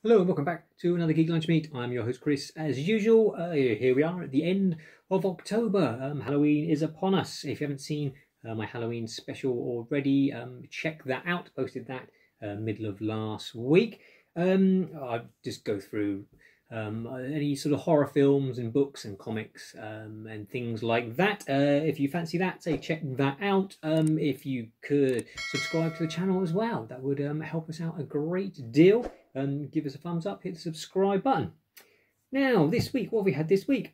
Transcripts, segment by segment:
Hello and welcome back to another Geek Lunch Meet. I'm your host Chris. As usual, here we are at the end of October. Halloween is upon us. If you haven't seen my Halloween special already, check that out. Posted that middle of last week. I'll just go through any sort of horror films and books and comics and things like that. If you fancy that, say check that out. If you could subscribe to the channel as well, that would help us out a great deal. Give us a thumbs up, hit the subscribe button. Now, this week, what have we had this week?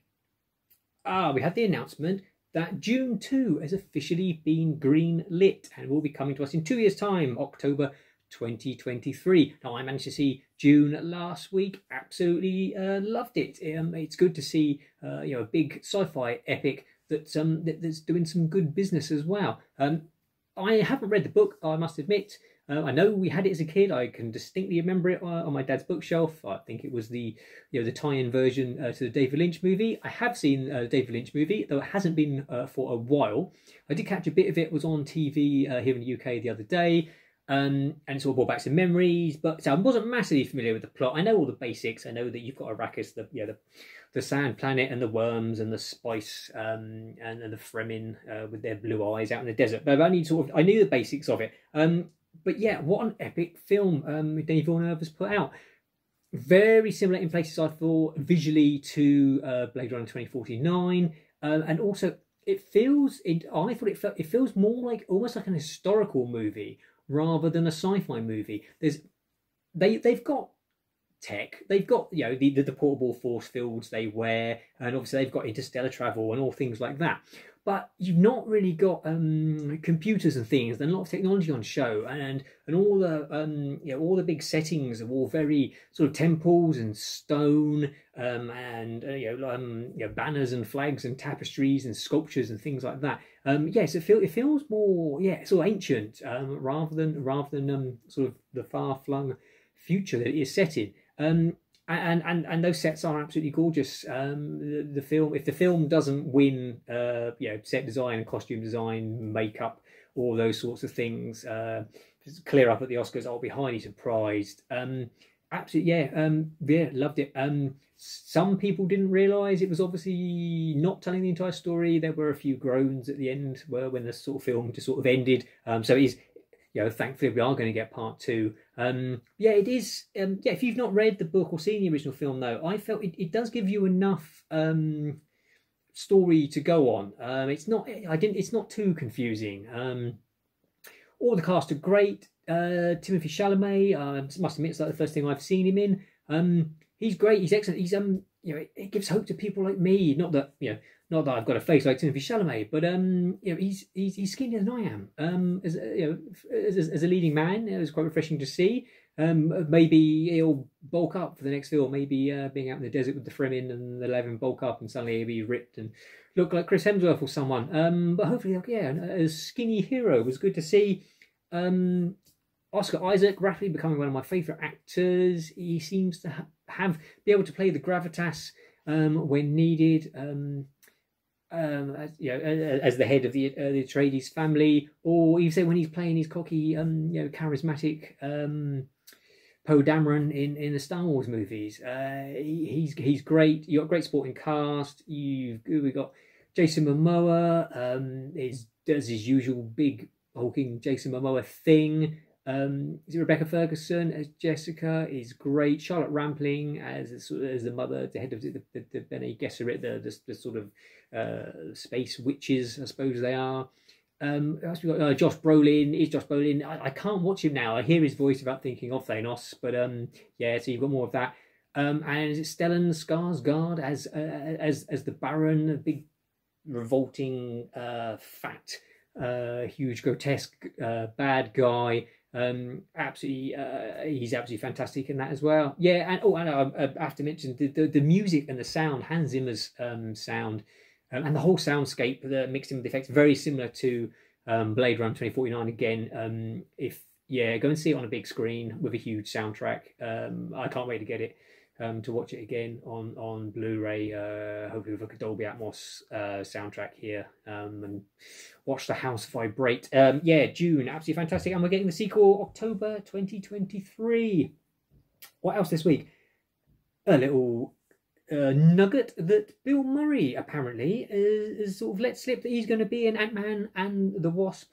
We had the announcement that Dune 2 has officially been green lit and will be coming to us in 2 years' time, October 2023. Now, I managed to see Dune last week. Absolutely loved it. It's good to see a big sci-fi epic that's doing some good business as well. I haven't read the book, I must admit. I know we had it as a kid. I can distinctly remember it on my dad's bookshelf. I think it was the tie-in version to the David Lynch movie. I have seen the David Lynch movie, though it hasn't been for a while. I did catch a bit of it. Was on TV here in the UK the other day, and it sort of brought back some memories. But I wasn't massively familiar with the plot. I know all the basics. I know that you've got Arrakis, the sand planet, and the worms and the spice, and the Fremen with their blue eyes out in the desert. But I knew the basics of it. But yeah, what an epic film Denis Villeneuve has put out. Very similar in places, I thought, visually to Blade Runner 2049. And also, it feels more like almost like an historical movie rather than a sci-fi movie. They've got tech, they've got the portable force fields they wear, and obviously they've got interstellar travel and all things like that. But you've not really got computers and things, and a lot of technology on show, and all the big settings are all very sort of temples and stone, and banners and flags and tapestries and sculptures and things like that. Yes, it feels more sort of ancient rather than sort of the far flung future that it is set in. And those sets are absolutely gorgeous. The film, if the film doesn't win, set design, costume design, makeup, all those sorts of things, clear up at the Oscars, I'll be highly surprised. Absolutely, loved it. Some people didn't realise it was obviously not telling the entire story. There were a few groans at the end, when the sort of film just sort of ended. So it is. Thankfully we are going to get part two. It is. If you've not read the book or seen the original film, though, I felt it does give you enough story to go on. It's not too confusing. All the cast are great. Timothee Chalamet, must admit, it's like the first thing I've seen him in. He's great. He's excellent. He's it gives hope to people like me. Not that I've got a face like Timothee Chalamet, but he's skinnier than I am. As a leading man, it was quite refreshing to see. Maybe he'll bulk up for the next film. Maybe being out in the desert with the Fremen and they'll have him bulk up and suddenly he'll be ripped and look like Chris Hemsworth or someone. But hopefully, a skinny hero was good to see. Oscar Isaac rapidly becoming one of my favourite actors. He seems to be able to play the gravitas when needed. As the head of the Atreides family, or you say when he's playing his cocky, charismatic Poe Dameron in the Star Wars movies. He's great. You got a great supporting cast. We got Jason Momoa. Does his usual big hulking Jason Momoa thing. Rebecca Fergusson as Jessica is great. Charlotte Rampling as the mother, the head of the Bene Gesserit, the sort of space witches, I suppose they are. We got Josh Brolin. Is Josh Brolin? I can't watch him now. I hear his voice about thinking of Thanos, but so you've got more of that. And is it Stellan Skarsgård as the Baron, a big revolting fat huge grotesque bad guy. Absolutely, he's absolutely fantastic in that as well. And I have to mention the music and the sound, Hans Zimmer's sound, and the whole soundscape, the mixed in with the effects, very similar to Blade Runner 2049 again. Go and see it on a big screen with a huge soundtrack. I can't wait to get it. To watch it again on Blu-ray, hopefully with like a Dolby Atmos soundtrack here, and watch the house vibrate. Dune, absolutely fantastic, and we're getting the sequel October 2023. What else this week? A little nugget that Bill Murray apparently is sort of let slip that he's going to be in Ant-Man and the Wasp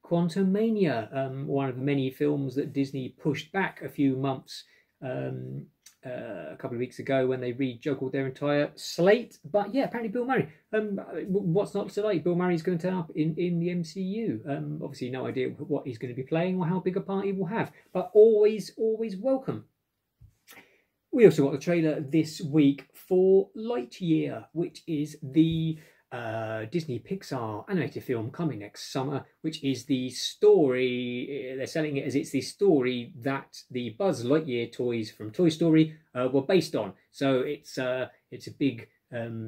Quantumania, one of the many films that Disney pushed back a few months a couple of weeks ago when they rejuggled their entire slate. But yeah, apparently Bill Murray. What's not to like? Bill Murray's going to turn up in the MCU. Obviously, no idea what he's going to be playing or how big a part he will have, but always welcome. We also got the trailer this week for Lightyear, which is the Disney Pixar animated film coming next summer, which is the story, they're selling it as it's the story that the Buzz Lightyear toys from Toy Story were based on. So it's a big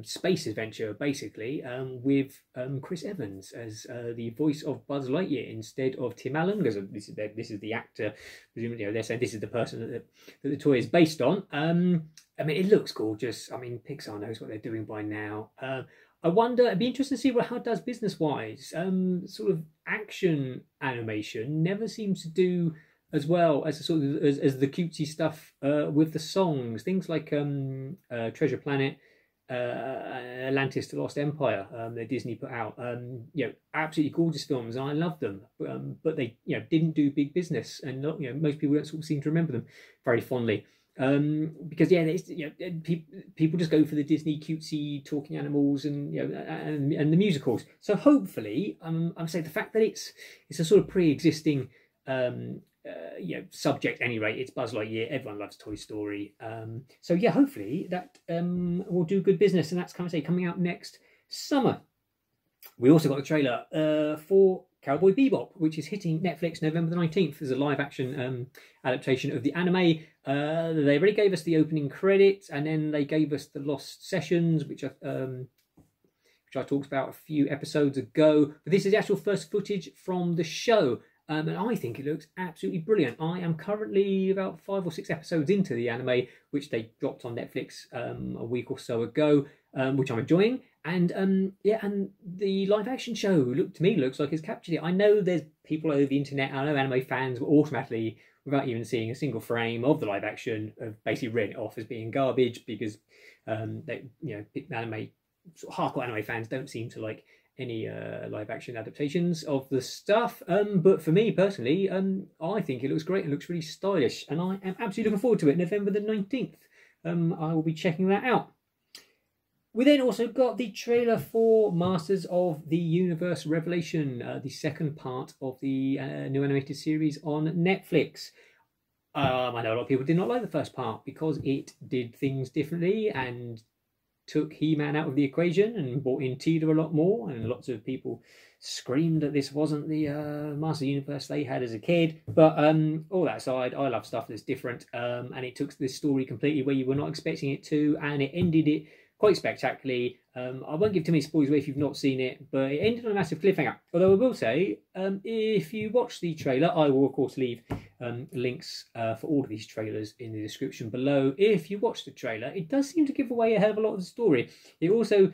space adventure, basically, with Chris Evans as the voice of Buzz Lightyear instead of Tim Allen, because this is the actor. Presumably, they're saying this is the person that the toy is based on. I mean, it looks gorgeous. I mean, Pixar knows what they're doing by now. I wonder, it'd be interesting to see how it does business-wise. Sort of action animation never seems to do as well as as the cutesy stuff with the songs. Things like Treasure Planet, Atlantis: The Lost Empire that Disney put out. Absolutely gorgeous films, and I love them. But they didn't do big business, and most people don't sort of seem to remember them very fondly. Because people just go for the Disney cutesy talking animals and and the musicals. So hopefully, I'm saying the fact that it's a sort of pre-existing subject. At any rate, it's Buzz Lightyear. Everyone loves Toy Story. So yeah, hopefully that will do good business, and that's coming out next summer. We also got a trailer for Cowboy Bebop, which is hitting Netflix November the 19th as a live-action adaptation of the anime. They already gave us the opening credits, and then they gave us the Lost Sessions, which I talked about a few episodes ago. But this is the actual first footage from the show, and I think it looks absolutely brilliant. I am currently about 5 or 6 episodes into the anime, which they dropped on Netflix a week or so ago, which I'm enjoying. And and the live action show looks like it's captured it. I know there's people over the internet, I know anime fans will automatically, without even seeing a single frame of the live action, have basically written it off as being garbage because anime sort of hardcore anime fans don't seem to like any live action adaptations of the stuff. But for me personally, I think it looks great. It looks really stylish, and I am absolutely looking forward to it. November the 19th. I will be checking that out. We then also got the trailer for Masters of the Universe Revelation, the second part of the new animated series on Netflix. I know a lot of people did not like the first part because it did things differently and took He-Man out of the equation and brought in Tila a lot more, and lots of people screamed that this wasn't the Masters of the Universe they had as a kid. But all that aside, I love stuff that's different, and it took this story completely where you were not expecting it to, and it ended it quite spectacularly. I won't give too many spoilers away if you've not seen it, but it ended on a massive cliffhanger. Although I will say, if you watch the trailer, I will of course leave links for all of these trailers in the description below. If you watch the trailer, it does seem to give away a hell of a lot of the story. It also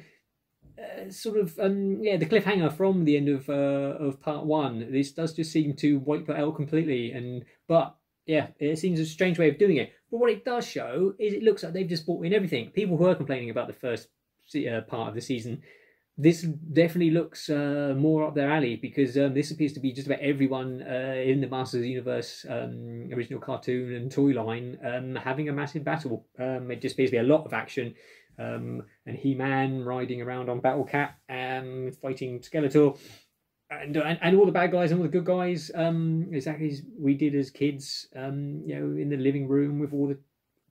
the cliffhanger from the end of part one. This does just seem to wipe that out completely, but yeah, it seems a strange way of doing it. But what it does show is it looks like they've just brought in everything. People who are complaining about the first part of the season, this definitely looks more up their alley, because this appears to be just about everyone in the Masters of the Universe original cartoon and toy line having a massive battle. It just appears to be a lot of action. And He-Man riding around on Battle Cat and fighting Skeletor. And all the bad guys and all the good guys, exactly as we did as kids, in the living room with all the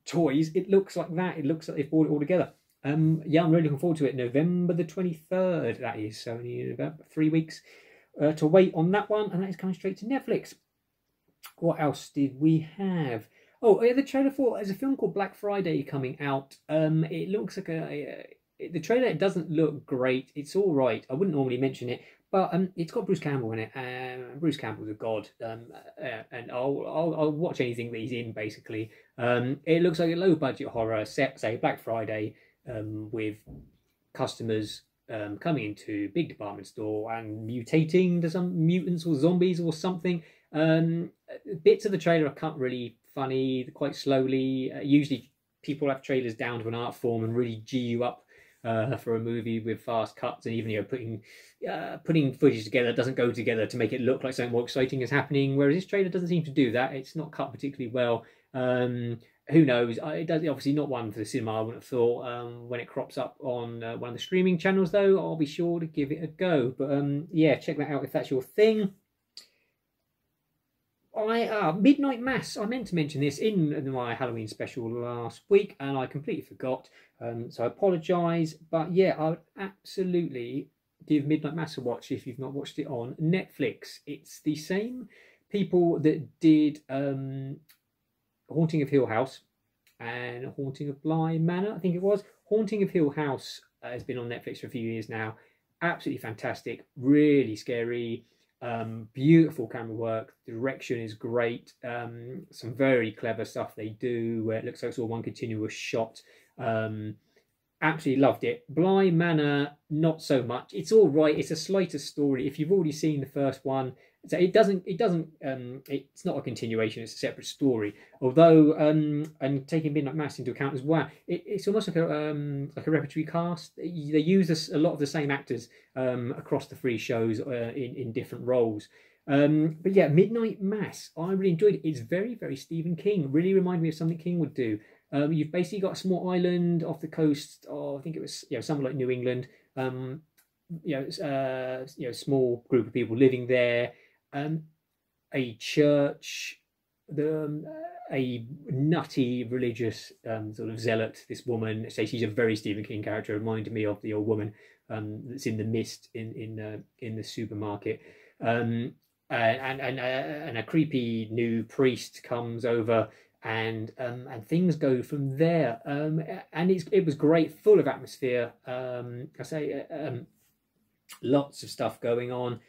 toys. It looks like that. It looks like they've brought it all together. I'm really looking forward to it. November the 23rd, that is. So only about 3 weeks to wait on that one, and that is coming straight to Netflix. What else did we have? Oh, yeah, the trailer for there's a film called Black Friday coming out. It looks like the trailer doesn't look great. It's all right. I wouldn't normally mention it. But it's got Bruce Campbell in it, and Bruce Campbell's a god, and I'll watch anything that he's in, basically. It looks like a low-budget horror set, say, Black Friday, with customers coming into a big department store and mutating to some mutants or zombies or something. Bits of the trailer I can't really funny, quite slowly. Usually people have trailers down to an art form and really G you up for a movie with fast cuts, and even putting footage together that doesn't go together to make it look like something more exciting is happening. Whereas this trailer doesn't seem to do that. It's not cut particularly well. Who knows? It does obviously not one for the cinema, I wouldn't have thought. When it crops up on one of the streaming channels, though, I'll be sure to give it a go. But yeah, check that out if that's your thing. Midnight Mass. I meant to mention this in my Halloween special last week, and I completely forgot. So I apologise. But yeah, I would absolutely give Midnight Mass a watch if you've not watched it on Netflix. It's the same people that did Haunting of Hill House and Haunting of Bly Manor, I think it was. Haunting of Hill House has been on Netflix for a few years now. Absolutely fantastic, really scary, beautiful camera work. The direction is great. Some very clever stuff they do where it looks like it's all one continuous shot. Absolutely loved it. Bly Manor, not so much. It's all right. It's a slighter story. If you've already seen the first one, so it's not a continuation. It's a separate story. Although, and taking Midnight Mass into account as well, it's almost like a repertory cast. They use a lot of the same actors across the three shows in different roles. But yeah, Midnight Mass, I really enjoyed it. It's very, very Stephen King. Really reminded me of something King would do. You've basically got a small island off the coast of, I think it was, somewhere like New England. Small group of people living there. A church, a nutty religious sort of zealot. This woman, say she's a very Stephen King character, reminded me of the old woman that's in The Mist in the supermarket. And a creepy new priest comes over. And things go from there. And it was great, full of atmosphere. Lots of stuff going on.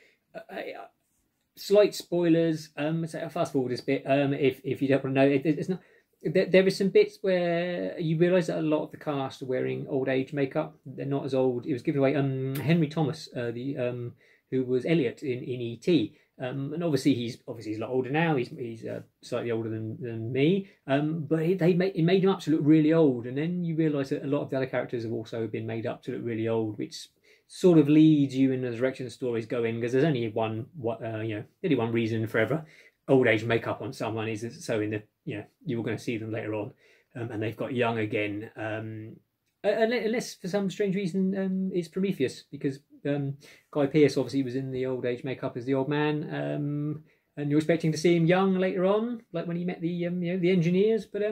Slight spoilers. So fast forward this bit. If you don't want to know, it's not. There is some bits where you realise that a lot of the cast are wearing old age makeup. They're not as old. It was given away. Henry Thomas, who was Elliot in E.T. And obviously he's a lot older now. He's slightly older than me. But it made him up to look really old. And then you realise that a lot of the other characters have also been made up to look really old, which sort of leads you in the direction the story's going, because there's only one reason for ever old age makeup on someone is so you're going to see them later on, and they've got young again. Unless for some strange reason it's Prometheus, because Guy Pearce obviously was in the old age makeup as the old man, and you're expecting to see him young later on, like when he met the engineers. But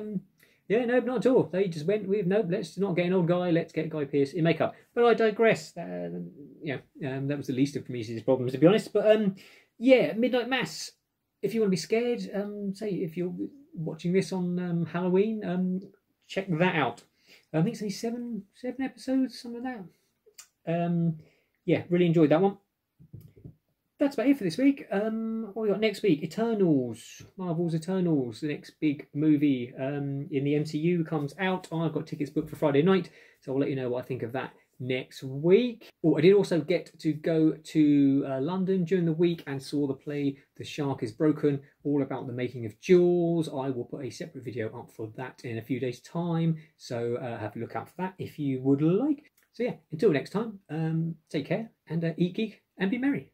yeah, no, not at all. They just went with no. Let's not get an old guy. Let's get Guy Pearce in makeup. But I digress. That was the least of Prometheus' problems, to be honest. But yeah, Midnight Mass. If you want to be scared, say if you're watching this on Halloween, check that out. I think it's only seven episodes, something like that. Yeah, really enjoyed that one. That's about it for this week. What we got next week? Eternals, Marvel's Eternals, the next big movie in the MCU comes out. I've got tickets booked for Friday night, so I'll let you know what I think of that next week. I did also get to go to London during the week and saw the play The Shark is Broken, all about the making of Jaws. I will put a separate video up for that in a few days' time, so have a look out for that if you would like. So yeah, until next time, take care and eat geek and be merry.